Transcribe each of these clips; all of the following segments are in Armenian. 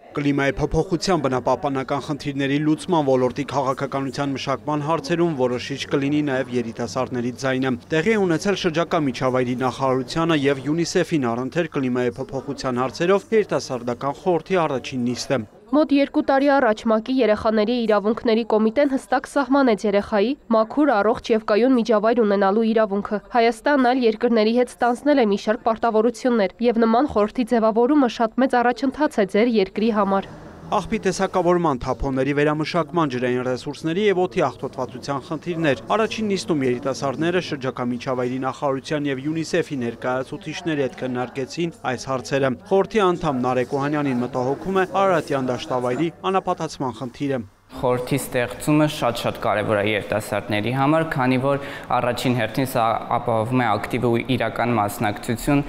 Կլիմայի փոփոխության բնապահպանական խնդիրների լուծման ոլորտի քաղաքականության մշակման հարցերում որոշիչ կլինի նաև երիտասարդների ձայնը։ Տեղի է ունեցել շրջակա միջավայրի նախարարությանը եւ ՅՈՒՆԻՍԵՖ-ին առընթեր կլիմայի փոփոխության հարցերով երիտասարդական խորհրդի առաջին նիստը։ Մոտ 2 տարի առաջ ՄԱԿ-ի երեխաների իրավունքների կոմիտեն հստակ սահմանեց երեխայի մաքուր, առողջ եւ կայուն միջավայր ունենալու իրավունքը։ Հայաստանն այլ երկրների հետ ստանձնել է մի շարք պարտավորություններ եւ նման խորհրդի ձևավորումը շատ մեծ առաջընթաց է ձեր երկրի համար։ Աղբի տեսակավորման, թափոնների վերամշակման, ջրային ռեսուրսների եւ օդի աղտոտվածության խնդիրներ։ Առաջին նիստում երիտասարդները շրջակա միջավայրի նախարարության եւ ՅՈՒՆԻՍԵՖ-ի ներկայացուցիչների հետ քննարկեցին այս հարցերը։ Խորհրդի անդամ Նարեկ Օհանյանին մտահոգում է Արարատյան դաշտավայրի անապատացման խնդիրը։ Խորհրդի ստեղծումը շատ կարևոր է երիտասարդների համար, քանի որ առաջին հերթին սա ապահովում է ակտիվ ու իրական մասնակցություն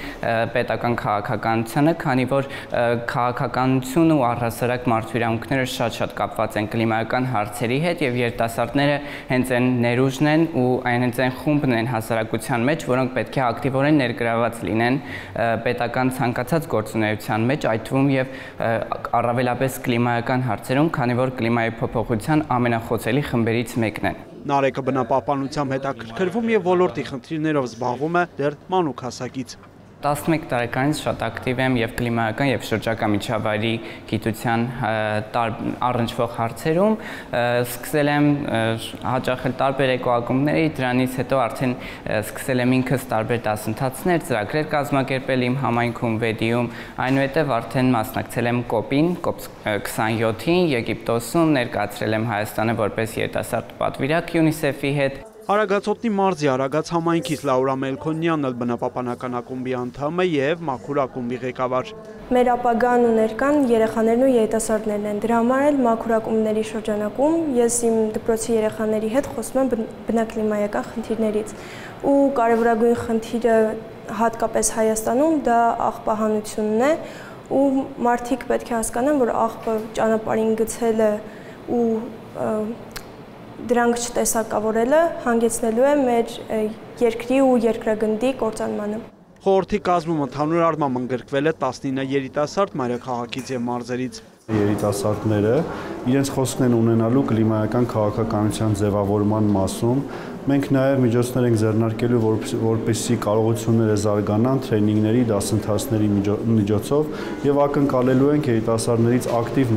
պետական քաղաքականությանը, քանի որ քաղաքականությունը ու առհասարակ մարդու իրավունքները շատ կապված են կլիմայական հարցերի հետ եւ երիտասարդները հենց այն ներուժն են ու հենց այն խումբն են հասարակության մեջ, որոնք պետք է ակտիվորեն ներգրաված լինեն պետական ցանկացած գործունեության մեջ, այդ թվում եւ առավելապես կլիմայական հարցերում, քանի որ կլիմայի փոփոխության ամենախոցելի խմբերից մեկն են։ Նարեկը բնապահպանությամբ հետաքրքրվում եւ ոլորտի խնդիրներով զբաղվում է դեռ մանուկ հասակից։ 11 տարեկանից շատ ակտիվ եմ եւ կլիմայական եւ շրջակա միջավայրի գիտության առնչվող հարցերում, սկսել եմ հաճախել տարբեր էկոակումբների, դրանից հետո արդեն սկսել եմ ինքս տարբեր դասընթացներ, ծրագրեր կազմակերպել իմ համայնքում Վեդիում, այնուհետև արդեն մասնակցել եմ COP-ին, COP27-ին Եգիպտոսում, ներկայացրել եմ Հայաստանը որպես երիտասարդ պատվիրակ ՅՈՒՆԻՍԵՖ-ի հետ։ Արագածոտնի մարզի Արագած համայնքից Լաուրա Մելքոնյանն էլ բնապահպանական ակումբի անդամ է եւ մաքուր ակումբի ղեկավար։ Մեր ապագան ու ներկան երեխաներն ու երիտասարդներն են։ Դրա համար էլ մաքուր ակումբների շրջանակում ես իմ դպրոցի երեխաների հետ խոսում եմ բնակլիմայական խնդիրներից։ Ու կարևորագույն խնդիրը հատկապես Հայաստանում դա աղբահանությունն է, ու մարդիկ պետք է հասկանան, որ աղբը ճանապարհին գցելը ու դրանք չտեսակավորելը հանգեցնելու է մեր երկրի ու երկրագնդի կործանմանը։ Խորհրդի կազմում ընդհանուր առմամբ ընդգրկվել է 19 երիտասարդ մայրաքաղաքից եւ մարզերից։ Երիտասարդները իրենց խոսքն են ունենալու կլիմայական քաղաքականության ձևավորման մասում։ Մենք նաև միջոցներ ենք ձեռնարկելու, որպեսզի կարողությունները զարգանան տրեյնինգների, դասընթացների միջոցով եւ ակնկալելու ենք երիտասարդներից ակտիվ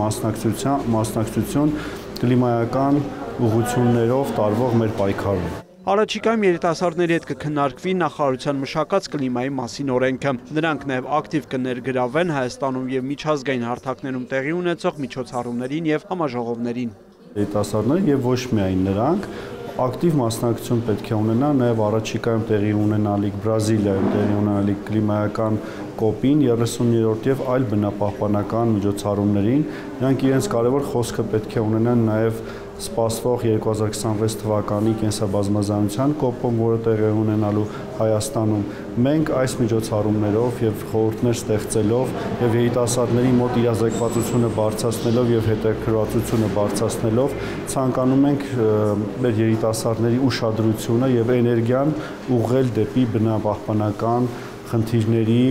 մասնակցություն կլիմայական ուղղություններով տարվող մեր պայքարում։ Առաջիկայում երիտասարդների հետ կքննարկվի նախարարության մշակած կլիմայի մասին օրենքը։ Նրանք նաև ակտիվ կներգրավեն Հայաստանում եւ միջազգային հարթակներում տեղի ունեցող միջոցառումներին եւ համաժողովներին։ Երիտասարդները եւ ոչ միայն նրանք ակտիվ մասնակցություն պետք է ունենան նաև առաջիկայում տեղի ունենալիք Բրազիլիայում տեղի ունենալիք կլիմայական COP-ին 30-րդ եւ այլ բնապահպանական միջոցառումներին։ Նրանք իրենց կարևոր խոսքը պետք է ունենան նաև սպասվող 2026 թվականի կենսաբազմազանության COP-ում, որը տեղի ունենալու Հայաստանում։ Մենք այս միջոցառումներով եւ խորհուրդներ ստեղծելով եւ երիտասարդների մոտ իրազեկվածությունը բարձրացնելով եւ հետաքրքրվածությունը բարձրացնելով ցանկանում ենք մեր երիտասարդների ուշադրությունը եւ էներգիան ուղղել դեպի բնապահպանական խնդիրների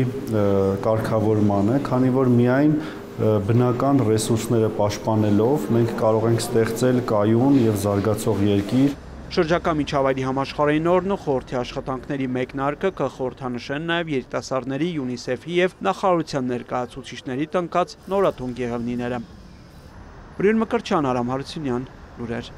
կարգավորմանը, քանի որ միայն բնական ռեսուրսները պաշտպանելով մենք կարող ենք ստեղծել կայուն եւ զարգացող երկիր։ Շրջակա միջավայրի համաշխարհային օրն ու խորհրդի աշխատանքների մեկնարկը կխորհրդանշեն նաև երիտասարդների ՅՈՒՆԻՍԵՖ-ի եւ նախարարության ներկայացուցիչների տնկած նորաթուն գեղձիները։ Բրյուն Մկրտչյան, Արամ Հարությունյան, լուրեր։